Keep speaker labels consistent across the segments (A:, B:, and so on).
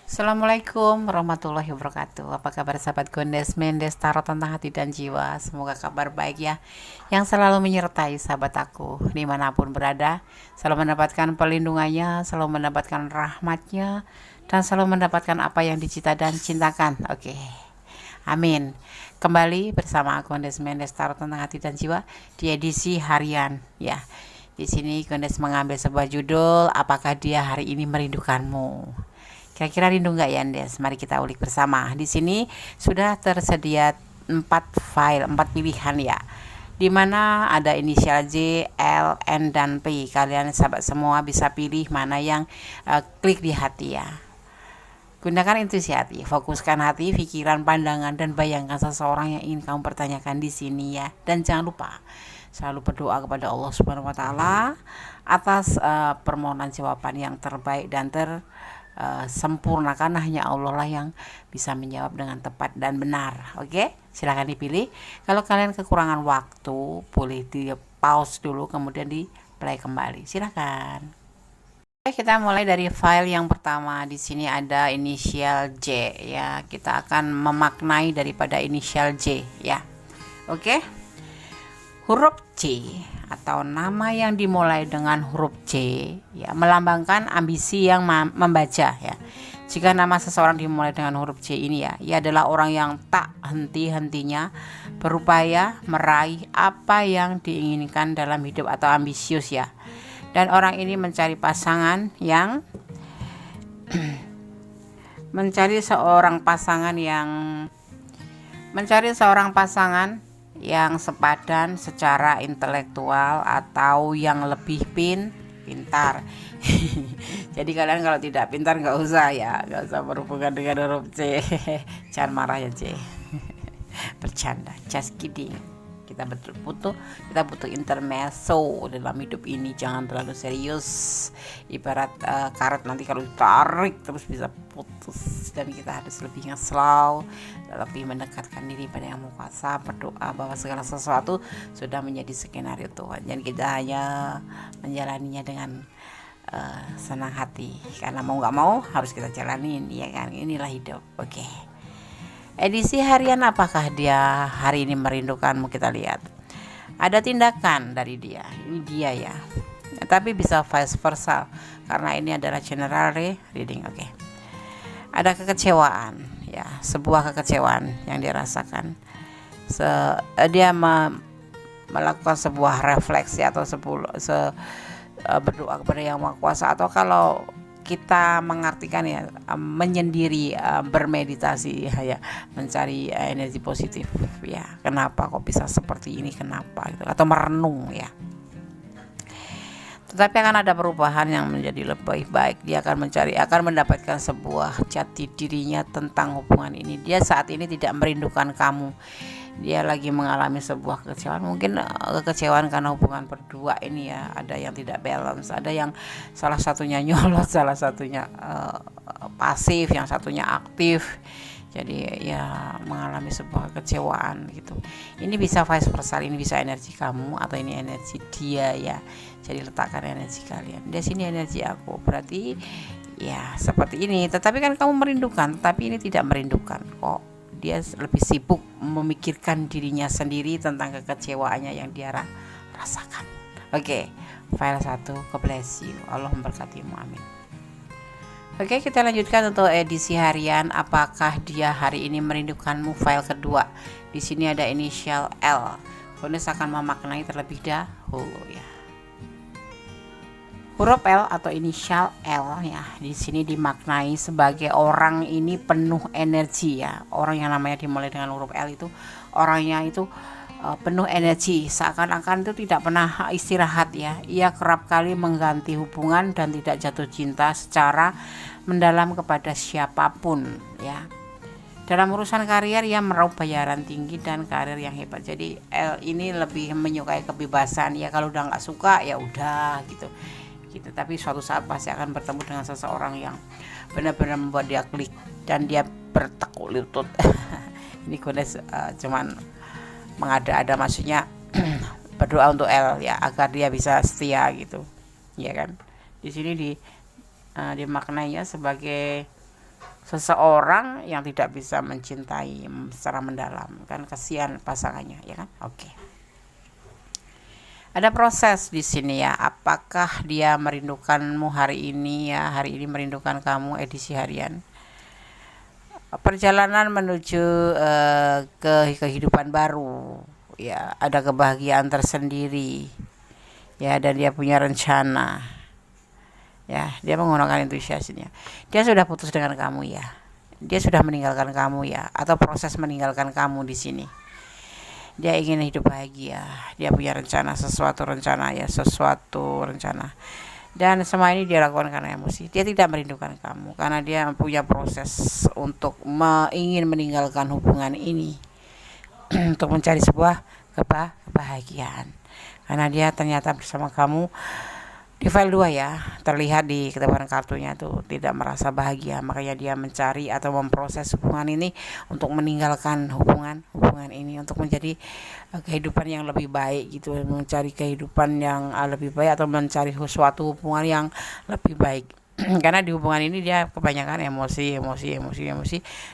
A: Assalamualaikum warahmatullahi wabarakatuh. Apa kabar sahabat Gondes Mendes Tarot tentang hati dan jiwa? Semoga kabar baik ya, yang selalu menyertai sahabat aku dimanapun berada. Selalu mendapatkan perlindungannya, selalu mendapatkan rahmatnya, dan selalu mendapatkan apa yang dicita dan cintakan. Oke, amin. Kembali bersama aku Gondes Mendes Tarot tentang hati dan jiwa di edisi harian ya. Di sini Gondes mengambil sebuah judul, apakah dia hari ini merindukanmu? Kira-kira rindu nggak ya Andes? Mari kita ulik bersama. Di sini sudah tersedia 4 pilihan ya. Di mana ada inisial J, L, N, dan P. Kalian sahabat semua bisa pilih mana yang klik di hati ya. Gunakan intuisi hati, fokuskan hati, pikiran, pandangan, dan bayangkan seseorang yang ingin kamu pertanyakan di sini ya. Dan jangan lupa selalu berdoa kepada Allah Subhanahu Wa Taala atas permohonan jawaban yang terbaik dan sempurna, karena hanya Allah lah yang bisa menjawab dengan tepat dan benar. Oke, silahkan dipilih. Kalau kalian kekurangan waktu, boleh di pause dulu kemudian di play kembali. Silahkan. Oke, kita mulai dari file yang pertama. Di sini ada inisial J ya. Kita akan memaknai daripada inisial J ya. Oke. Huruf C atau nama yang dimulai dengan huruf C ya melambangkan ambisi yang membaca ya. Jika nama seseorang dimulai dengan huruf C ini ya, ia adalah orang yang tak henti-hentinya berupaya meraih apa yang diinginkan dalam hidup atau ambisius ya. Dan orang ini mencari pasangan yang mencari seorang pasangan yang sepadan secara intelektual atau yang lebih pintar. Jadi kalian kalau tidak pintar nggak usah berhubungan dengan huruf C. Jangan marah ya C. Bercanda, just kidding. Kita butuh intermezzo dalam hidup ini, jangan terlalu serius. Ibarat karet nanti kalau ditarik terus bisa putus, dan kita harus lebih slow, lebih mendekatkan diri pada Yang Maha Kuasa, berdoa bahwa segala sesuatu sudah menjadi skenario Tuhan, dan kita hanya menjalaninya dengan senang hati, karena mau nggak mau harus kita jalanin ya kan, inilah hidup. Oke. Edisi harian, apakah dia hari ini merindukanmu? Kita lihat. Ada tindakan dari dia. Ini dia ya. Tapi bisa vice versa karena ini adalah general reading. Oke. Ada kekecewaan ya, sebuah kekecewaan yang dia rasakan. Dia melakukan sebuah refleksi atau berdoa kepada Yang Maha Kuasa, atau kalau kita mengartikan ya menyendiri, bermeditasi ya, mencari energi positif ya. Kenapa kok bisa seperti ini, kenapa gitu, atau merenung ya. Tetapi akan ada perubahan yang menjadi lebih baik. Dia akan mendapatkan sebuah jati dirinya tentang hubungan ini. Dia saat ini tidak merindukan kamu. Dia lagi mengalami sebuah kekecewaan, mungkin kekecewaan karena hubungan berdua ini ya, ada yang tidak balance, ada yang salah satunya nyolot, salah satunya pasif, yang satunya aktif. Jadi ya mengalami sebuah kekecewaan gitu. Ini bisa vice versa, ini bisa energi kamu atau ini energi dia ya. Jadi letakkan energi kalian. Di sini energi aku, berarti ya seperti ini. Tetapi kan kamu merindukan, tapi ini tidak merindukan kok. Dia lebih sibuk memikirkan dirinya sendiri tentang kekecewaannya yang dia rasakan. Oke, file 1, God bless you. Allah memberkatimu, amin. Oke, kita lanjutkan untuk edisi harian. Apakah dia hari ini merindukanmu? File kedua. Di sini ada inisial L. Bonus akan memaknai terlebih dahulu ya. Huruf L atau inisial L ya, di sini dimaknai sebagai orang ini penuh energi ya. Orang yang namanya dimulai dengan huruf L itu orangnya itu penuh energi, seakan-akan itu tidak pernah istirahat ya. Ia kerap kali mengganti hubungan dan tidak jatuh cinta secara mendalam kepada siapapun ya. Dalam urusan karier ia meraup bayaran tinggi dan karir yang hebat. Jadi L ini lebih menyukai kebebasan ya. Kalau udah nggak suka ya udah gitu. Tapi suatu saat pasti akan bertemu dengan seseorang yang benar-benar membuat dia klik dan dia bertekuk lutut. Ini Gones cuman mengada-ada, maksudnya berdoa untuk L ya, agar dia bisa setia gitu ya kan. Di sini dimaknainya sebagai seseorang yang tidak bisa mencintai secara mendalam, kan kasihan pasangannya, ya kan? Oke. Ada proses di sini ya. Apakah dia merindukanmu hari ini ya? Hari ini merindukan kamu, edisi harian. Perjalanan menuju ke kehidupan baru. Ya, ada kebahagiaan tersendiri. Ya, dan dia punya rencana. Ya, dia menggunakan intuisinya. Dia sudah putus dengan kamu ya. Dia sudah meninggalkan kamu ya, atau proses meninggalkan kamu di sini. Dia ingin hidup bahagia. Dia punya rencana, sesuatu rencana. Dan semua ini dia lakukan karena emosi. Dia tidak merindukan kamu karena dia punya proses untuk ingin meninggalkan hubungan ini untuk mencari sebuah kebahagiaan. Karena dia ternyata bersama kamu di file 2 ya, terlihat di ketebalan kartunya itu tidak merasa bahagia, makanya dia mencari atau memproses hubungan ini untuk meninggalkan hubungan ini untuk menjadi kehidupan yang lebih baik gitu, mencari kehidupan yang lebih baik atau mencari suatu hubungan yang lebih baik. Karena di hubungan ini dia kebanyakan emosi,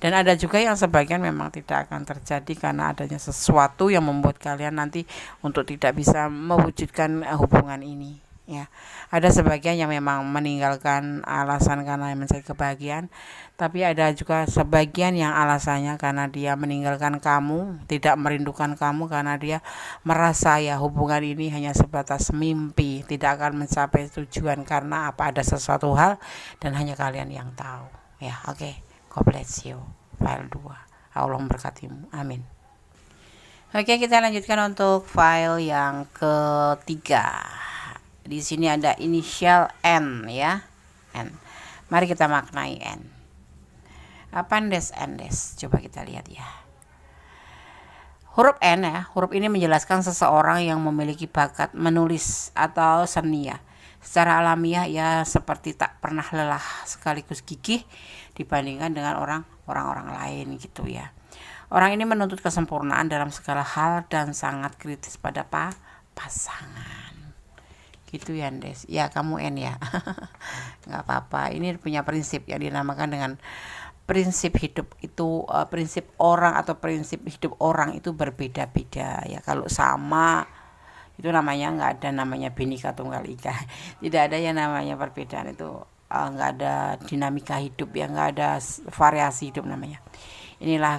A: dan ada juga yang sebagian memang tidak akan terjadi karena adanya sesuatu yang membuat kalian nanti untuk tidak bisa mewujudkan hubungan ini. Ya, ada sebagian yang memang meninggalkan alasan karena mencari kebahagiaan, tapi ada juga sebagian yang alasannya karena dia meninggalkan kamu, tidak merindukan kamu karena dia merasa ya hubungan ini hanya sebatas mimpi, tidak akan mencapai tujuan karena ada sesuatu hal dan hanya kalian yang tahu. Ya, oke. God bless you. File 2. Allah memberkatimu. Amin. Oke, kita lanjutkan untuk file yang ketiga. Di sini ada inisial N ya. N. Mari kita maknai N. Apa N-N? Coba kita lihat ya. Huruf N ya, huruf ini menjelaskan seseorang yang memiliki bakat menulis atau seni ya. Secara alamiah ya seperti tak pernah lelah sekaligus gigih dibandingkan dengan orang-orang lain gitu ya. Orang ini menuntut kesempurnaan dalam segala hal dan sangat kritis pada pasangan. Gitu ya Des, ya kamu N ya. Nggak apa-apa, ini punya prinsip yang dinamakan dengan prinsip hidup itu, prinsip orang atau prinsip hidup orang itu berbeda-beda ya. Kalau sama itu namanya nggak ada namanya Bhinneka Tunggal Ika. Tidak ada yang namanya perbedaan itu, nggak ada dinamika hidup ya, nggak ada variasi hidup namanya. Inilah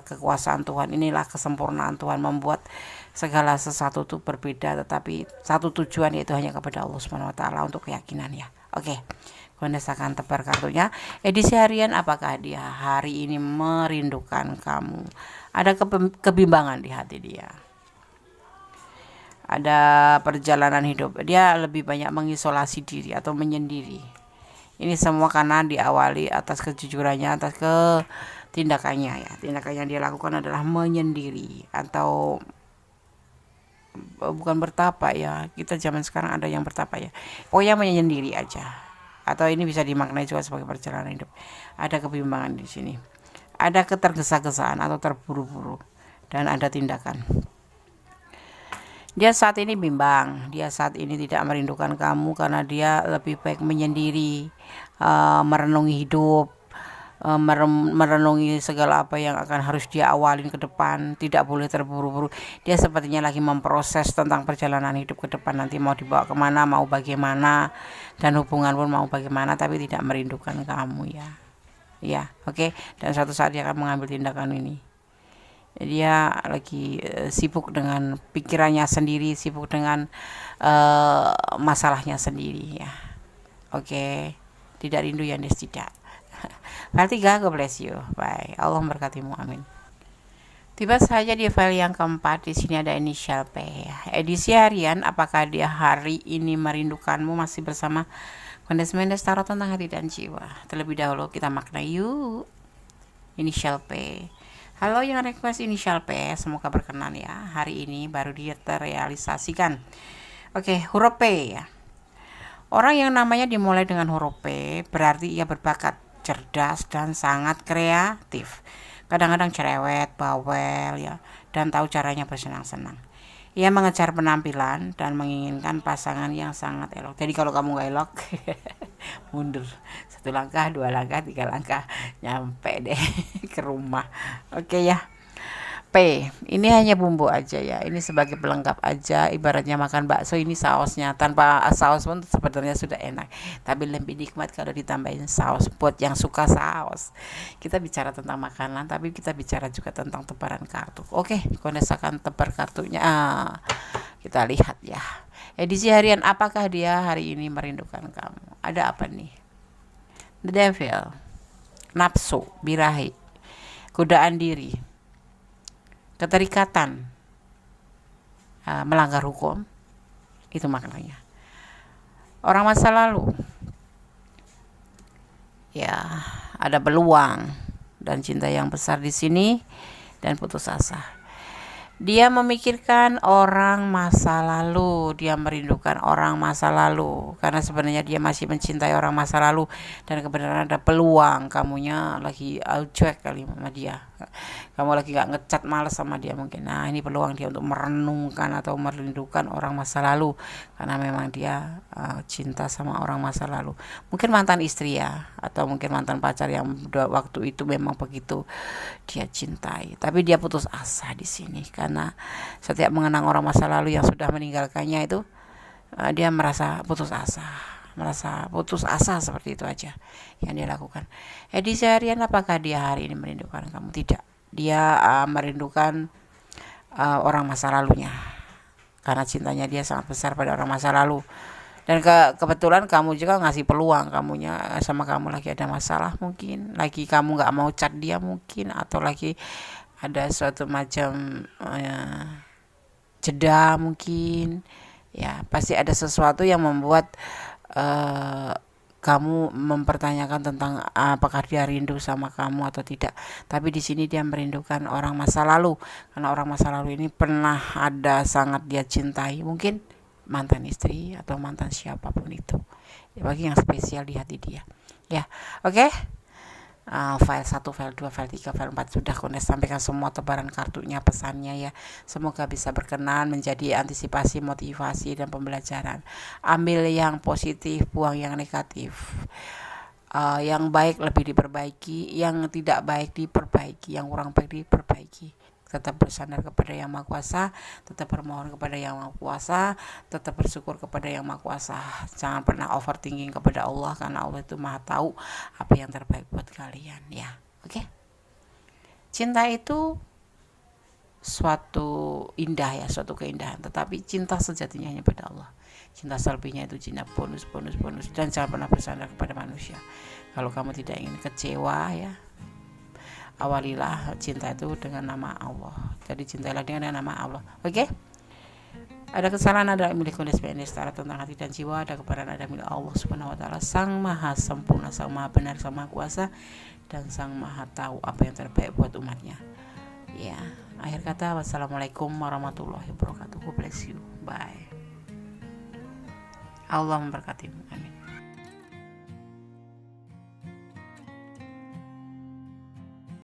A: kekuasaan Tuhan, inilah kesempurnaan Tuhan membuat segala sesuatu itu berbeda, tetapi satu tujuan, yaitu hanya kepada Allah Subhanahu wa taala untuk keyakinan ya. Oke. Gondes akan tebar kartunya. Edisi harian, apakah dia hari ini merindukan kamu? Ada kebimbangan di hati dia. Ada perjalanan hidup. Dia lebih banyak mengisolasi diri atau menyendiri. Ini semua karena diawali atas kejujurannya, atas tindakannya ya. Tindakan yang dia lakukan adalah menyendiri atau bukan bertapa ya. Kita zaman sekarang ada yang bertapa ya. Pokoknya menyendiri aja. Atau ini bisa dimaknai juga sebagai perjalanan hidup. Ada kebimbangan di sini. Ada ketergesa-gesaan atau terburu-buru, dan ada tindakan. Dia saat ini bimbang. Dia saat ini tidak merindukan kamu karena dia lebih baik menyendiri, merenungi hidup, merenungi segala apa yang akan harus dia awalin ke depan. Tidak boleh terburu-buru. Dia sepertinya lagi memproses tentang perjalanan hidup ke depan, nanti mau dibawa kemana, mau bagaimana, dan hubungan pun mau bagaimana, tapi tidak merindukan kamu ya. Ya, oke. Dan suatu saat dia akan mengambil tindakan ini. Dia lagi sibuk dengan pikirannya sendiri, sibuk dengan masalahnya sendiri ya. Oke. Tidak rindu ya, Des, tidak. File 3, God bless you. Bye. Allah memberkatimu. Amin. Tiba saja di file yang keempat. Di sini ada inisial P. Edisi harian, apakah dia hari ini merindukanmu? Masih bersama Gondes Mendes Tarot tentang hati dan jiwa. Terlebih dahulu kita maknai yuk. Inisial P. Halo yang request inisial P, semoga berkenan ya. Hari ini baru dia terrealisasikan. Oke, huruf P ya. Orang yang namanya dimulai dengan huruf P berarti ia berbakat, cerdas, dan sangat kreatif. Kadang-kadang cerewet, bawel ya, dan tahu caranya bersenang-senang. Ia mengejar penampilan dan menginginkan pasangan yang sangat elok. Jadi kalau kamu gak elok mundur 1 langkah, 2 langkah, 3 langkah, nyampe deh ke rumah. Oke ya. P, ini hanya bumbu aja ya, ini sebagai pelengkap aja, ibaratnya makan bakso ini sausnya, tanpa saus pun sebenarnya sudah enak, tapi lebih nikmat kalau ditambahin saus. Buat yang suka saus, kita bicara tentang makanan, tapi kita bicara juga tentang tebaran kartu. Oke, konesakan tebar kartunya. Kita lihat ya, edisi harian, apakah dia hari ini merindukan kamu? Ada apa nih? The Devil, nafsu, birahi, godaan diri, keterikatan, melanggar hukum, itu maknanya. Orang masa lalu, ya ada peluang dan cinta yang besar di sini dan putus asa. Dia memikirkan orang masa lalu, dia merindukan orang masa lalu, karena sebenarnya dia masih mencintai orang masa lalu, dan kebenaran ada peluang kamunya lagi cuek kali sama dia, kamu lagi gak ngecat, males sama dia mungkin. Nah, ini peluang dia untuk merenungkan atau merindukan orang masa lalu, karena memang dia cinta sama orang masa lalu. Mungkin mantan istri ya, atau mungkin mantan pacar yang waktu itu memang begitu dia cintai, tapi dia putus asa di sini karena setiap mengenang orang masa lalu yang sudah meninggalkannya itu, dia merasa putus asa seperti itu aja yang dia lakukan. Edisi harian, apakah dia hari ini merindukan kamu? Tidak, dia merindukan orang masa lalunya, karena cintanya dia sangat besar pada orang masa lalu. Dan kebetulan kamu juga ngasih peluang, kamunya sama kamu lagi ada masalah, mungkin lagi kamu nggak mau chat dia mungkin, atau lagi ada suatu macam jeda mungkin ya. Pasti ada sesuatu yang membuat kamu mempertanyakan tentang apakah dia rindu sama kamu atau tidak. Tapi di sini dia merindukan orang masa lalu, karena orang masa lalu ini pernah ada sangat dia cintai, mungkin mantan istri atau mantan siapapun itu ya, bagi yang spesial di hati dia ya. Oke. File 1, file 2, file 3, file 4 sudah Kones sampaikan semua tebaran kartunya, pesannya ya. Semoga bisa berkenan, menjadi antisipasi, motivasi, dan pembelajaran. Ambil yang positif, buang yang negatif. Yang baik lebih diperbaiki, yang tidak baik diperbaiki, yang kurang baik diperbaiki. Tetap bersandar kepada Yang Maha Kuasa, tetap bermohon kepada Yang Maha Kuasa, tetap bersyukur kepada Yang Maha Kuasa. Jangan pernah overthinking kepada Allah, karena Allah itu Maha tahu apa yang terbaik buat kalian ya. Oke. Cinta itu suatu indah ya, suatu keindahan, tetapi cinta sejatinya hanya pada Allah. Cinta selebihnya itu cinta bonus. Dan jangan pernah bersandar kepada manusia. Kalau kamu tidak ingin kecewa ya, awalilah cinta itu dengan nama Allah. Jadi cintailah dengan nama Allah. Oke? Ada kesalahan, ada milik Kones PNS Setara tentang hati dan jiwa, ada kebenaran, ada milik Allah Subhanahu wa taala, Sang Maha Sempurna, Sang Maha Benar, Sang Maha Kuasa, dan Sang Maha Tahu apa yang terbaik buat umatnya. Ya, akhir kata, wassalamualaikum warahmatullahi wabarakatuh. God bless you. Bye. Allah memberkati. Amin.